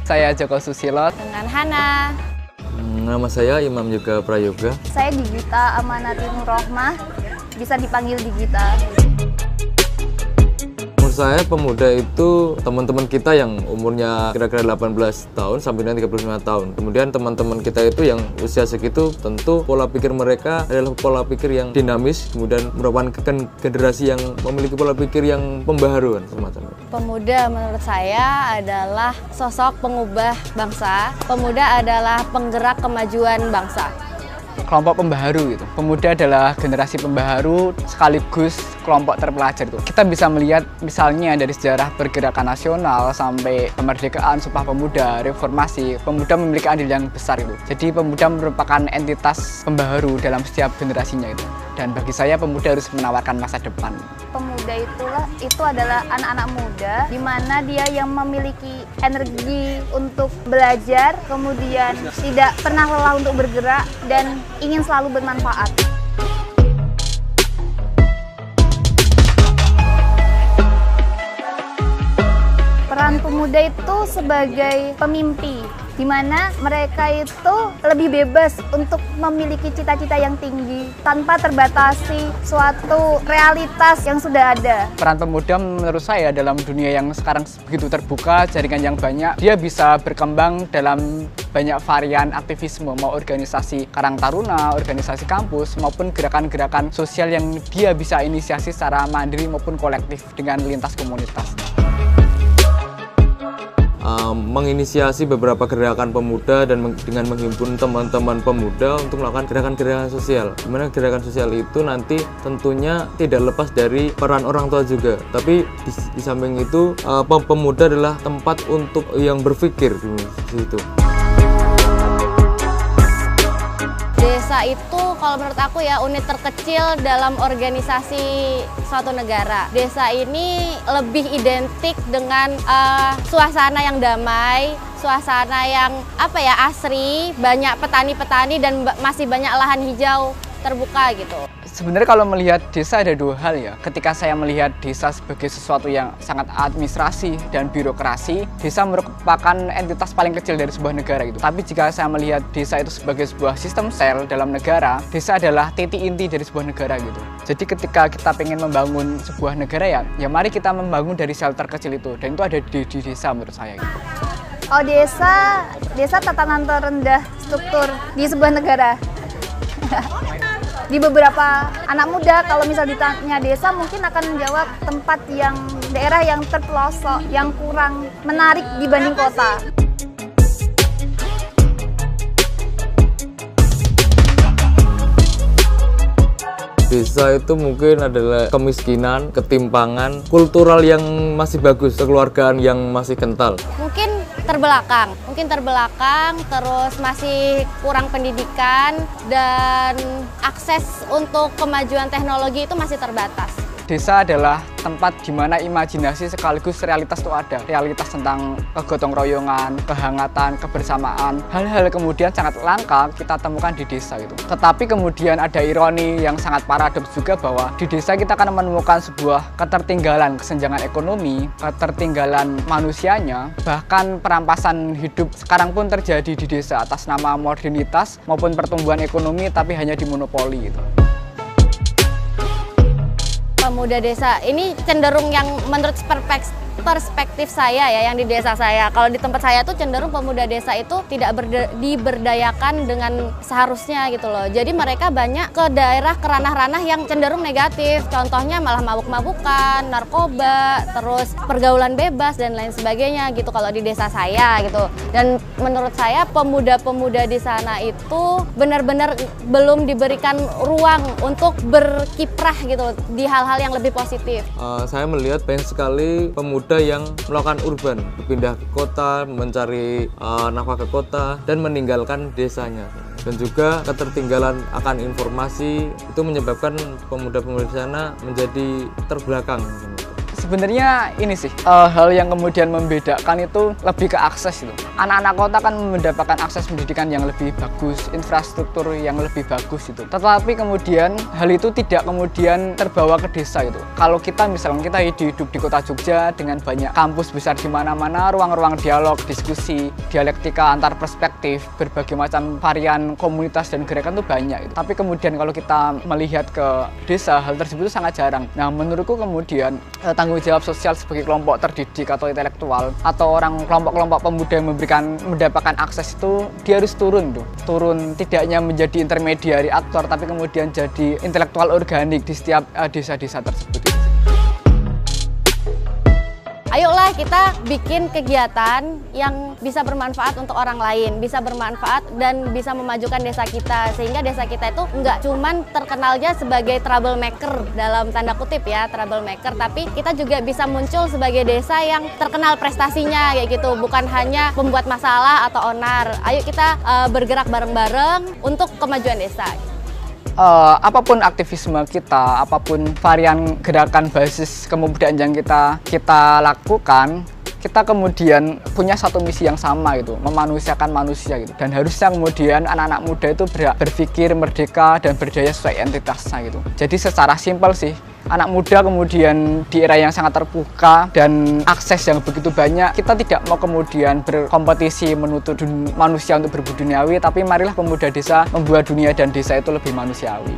Saya Joko Susilo. Dengan Hana. Nama saya Imam Yoga Prayoga. Saya Digita Amanati Nurrohmah, bisa dipanggil Digita. Menurut saya pemuda itu teman-teman kita yang umurnya kira-kira 18 tahun sampai dengan 35 tahun. Kemudian teman-teman kita itu yang usia segitu tentu pola pikir mereka adalah pola pikir yang dinamis, kemudian merupakan generasi yang memiliki pola pikir yang pembaharuan semacam itu. Pemuda menurut saya adalah sosok pengubah bangsa. Pemuda adalah penggerak kemajuan bangsa. Kelompok pembaharu gitu. Pemuda adalah generasi pembaharu sekaligus kelompok terpelajar itu. Kita bisa melihat misalnya dari sejarah pergerakan nasional sampai kemerdekaan, Sumpah Pemuda, reformasi, pemuda memiliki andil yang besar itu. Jadi pemuda merupakan entitas pembaharu dalam setiap generasinya itu. Dan bagi saya pemuda harus menawarkan masa depan. Pemuda itu adalah anak-anak muda di mana dia yang memiliki energi untuk belajar, kemudian tidak pernah lelah untuk bergerak dan ingin selalu bermanfaat. Peran pemuda itu sebagai pemimpi, di mana mereka itu lebih bebas untuk memiliki cita-cita yang tinggi tanpa terbatasi suatu realitas yang sudah ada. Peran pemuda menurut saya dalam dunia yang sekarang begitu terbuka, jaringan yang banyak, dia bisa berkembang dalam banyak varian aktivisme, mau organisasi Karang Taruna, organisasi kampus, maupun gerakan-gerakan sosial yang dia bisa inisiasi secara mandiri maupun kolektif dengan lintas komunitas. Menginisiasi beberapa gerakan pemuda dan dengan menghimpun teman-teman pemuda untuk melakukan gerakan-gerakan sosial. Dimana gerakan sosial itu nanti tentunya tidak lepas dari peran orang tua juga. Tapi di samping itu pemuda adalah tempat untuk yang berpikir di situ. Desa itu kalau menurut aku ya unit terkecil dalam organisasi suatu negara. Desa ini lebih identik dengan suasana yang damai, suasana yang asri, banyak petani-petani dan masih banyak lahan hijau terbuka gitu. Sebenarnya kalau melihat desa ada dua hal ya. Ketika saya melihat desa sebagai sesuatu yang sangat administrasi dan birokrasi, desa merupakan entitas paling kecil dari sebuah negara gitu. Tapi jika saya melihat desa itu sebagai sebuah sistem sel dalam negara, desa adalah titik inti dari sebuah negara gitu. Jadi ketika kita pengen membangun sebuah negara ya mari kita membangun dari sel terkecil itu. Dan itu ada di desa menurut saya gitu. Oh, desa tatanan terendah struktur di sebuah negara. Di beberapa anak muda kalau misal ditanya desa mungkin akan menjawab tempat yang daerah yang terpelosok, yang kurang menarik dibanding kota. Desa itu mungkin adalah kemiskinan, ketimpangan, kultural yang masih bagus, kekeluargaan yang masih kental. Mungkin terbelakang, terus masih kurang pendidikan dan akses untuk kemajuan teknologi itu masih terbatas. Desa adalah tempat di mana imajinasi sekaligus realitas itu ada. Realitas tentang kegotong royongan, kehangatan, kebersamaan. Hal-hal kemudian sangat langka kita temukan di desa gitu. Tetapi kemudian ada ironi yang sangat paradoks juga bahwa di desa kita akan menemukan sebuah ketertinggalan kesenjangan ekonomi, ketertinggalan manusianya, bahkan perampasan hidup sekarang pun terjadi di desa atas nama modernitas maupun pertumbuhan ekonomi tapi hanya dimonopoli gitu. Pemuda desa ini cenderung yang menurut perspektif saya ya, yang di desa saya. Kalau di tempat saya tuh cenderung pemuda desa itu tidak diberdayakan dengan seharusnya gitu loh. Jadi mereka banyak ke daerah, ke ranah-ranah yang cenderung negatif. Contohnya malah mabuk-mabukan, narkoba, terus pergaulan bebas dan lain sebagainya gitu kalau di desa saya gitu. Dan menurut saya pemuda-pemuda di sana itu benar-benar belum diberikan ruang untuk berkiprah gitu di hal-hal yang lebih positif. Saya melihat banyak sekali pemuda yang melakukan urban, berpindah ke kota, mencari nafkah ke kota, dan meninggalkan desanya. Dan juga ketertinggalan akan informasi itu menyebabkan pemuda-pemuda di sana menjadi terbelakang. Sebenarnya ini sih hal yang kemudian membedakan itu lebih ke akses itu. Anak-anak kota kan mendapatkan akses pendidikan yang lebih bagus, infrastruktur yang lebih bagus itu. Tetapi kemudian hal itu tidak kemudian terbawa ke desa itu. Kalau kita misalnya kita hidup di kota Jogja dengan banyak kampus besar di mana-mana, ruang-ruang dialog, diskusi, dialektika antar perspektif, berbagai macam varian komunitas dan gerakan itu banyak itu. Tapi kemudian kalau kita melihat ke desa, hal tersebut itu sangat jarang. Nah, menurutku kemudian tanggung jawab sosial sebagai kelompok terdidik atau intelektual atau orang kelompok-kelompok pemuda yang mendapatkan akses itu dia harus turun tidak hanya menjadi intermediari aktor tapi kemudian jadi intelektual organik di setiap desa-desa tersebut. Ayolah kita bikin kegiatan yang bisa bermanfaat untuk orang lain, bisa bermanfaat dan bisa memajukan desa kita, sehingga desa kita itu nggak cuman terkenalnya sebagai troublemaker dalam tanda kutip ya, troublemaker, tapi kita juga bisa muncul sebagai desa yang terkenal prestasinya kayak gitu, bukan hanya membuat masalah atau onar. Ayo kita bergerak bareng-bareng untuk kemajuan desa. Apapun aktivisme kita, apapun varian gerakan basis kemudaan yang kita lakukan, kita kemudian punya satu misi yang sama gitu, memanusiakan manusia gitu. Dan harusnya kemudian anak-anak muda itu berpikir merdeka dan berdaya sesuai entitasnya gitu. Jadi secara simpel sih, anak muda kemudian di era yang sangat terbuka dan akses yang begitu banyak, kita tidak mau kemudian berkompetisi menuntut manusia untuk berbuduniawi, tapi marilah pemuda desa membuat dunia dan desa itu lebih manusiawi.